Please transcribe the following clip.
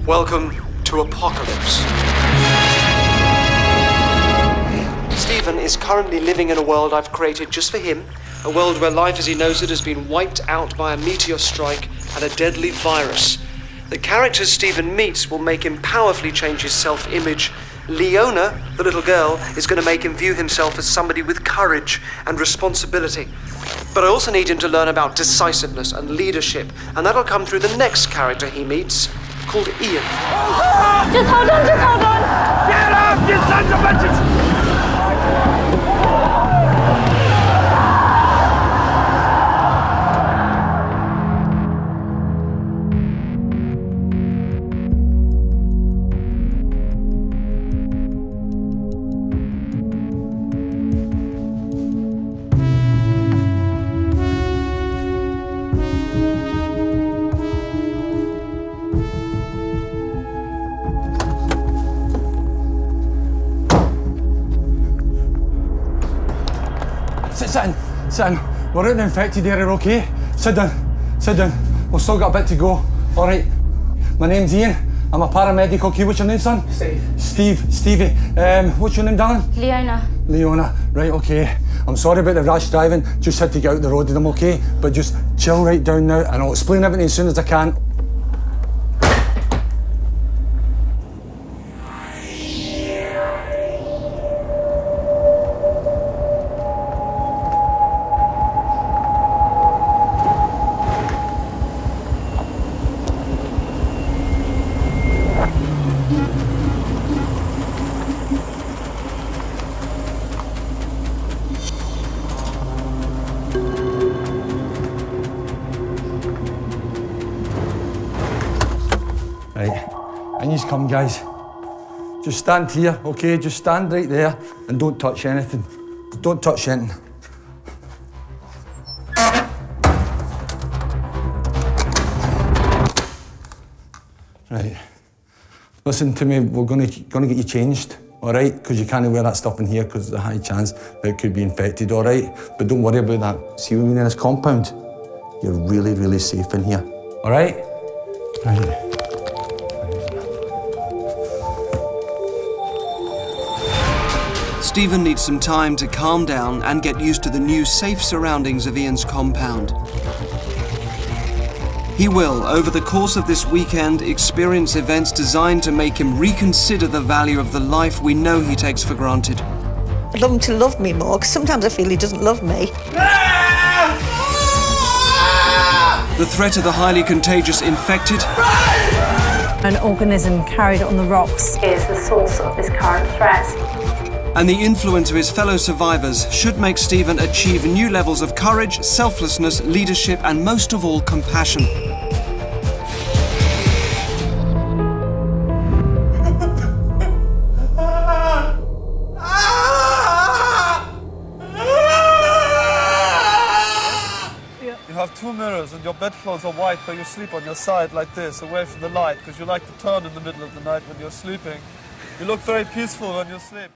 Welcome to Apocalypse. Stephen is currently living in a world I've created just for him, a world where life as he knows it has been wiped out by a meteor strike and a deadly virus. The characters Stephen meets will make him powerfully change his self-image. Leona, the little girl, is going to make him view himself as somebody with courage and responsibility. But I also need him to learn about decisiveness and leadership, and that'll come through the next character he meets, called Ian. Just hold on, just hold on! Get up, you sons of bitches! Sit in. We're out in the infected area, okay? Sit down. We've still got a bit to go. All right. My name's Ian. I'm a paramedic, okay? What's your name, son? Stevie. What's your name, darling? Leona. Right, okay. I'm sorry about the rash driving. Just had to get out the road with them, okay? But just chill right down now, and I'll explain everything as soon as I can. Right, and you come, guys. Just stand here, okay? Just stand right there and don't touch anything. Don't touch anything. Right. Listen to me, we're gonna get you changed, all right? Because you can't wear that stuff in here because there's a high chance that it could be infected, all right? But don't worry about that. See, when you're in this compound, you're really, really safe in here, all right? Right. Stephen needs some time to calm down and get used to the new safe surroundings of Ian's compound. He will, over the course of this weekend, experience events designed to make him reconsider the value of the life we know he takes for granted. I'd love him to love me more, because sometimes I feel he doesn't love me. The threat of the highly contagious infected. An organism carried on the rocks is the source of this current threat. And the influence of his fellow survivors should make Stephen achieve new levels of courage, selflessness, leadership, and most of all, compassion. You have two mirrors and your bedclothes are white, but you sleep on your side like this, away from the light, because you like to turn in the middle of the night when you're sleeping. You look very peaceful when you sleep.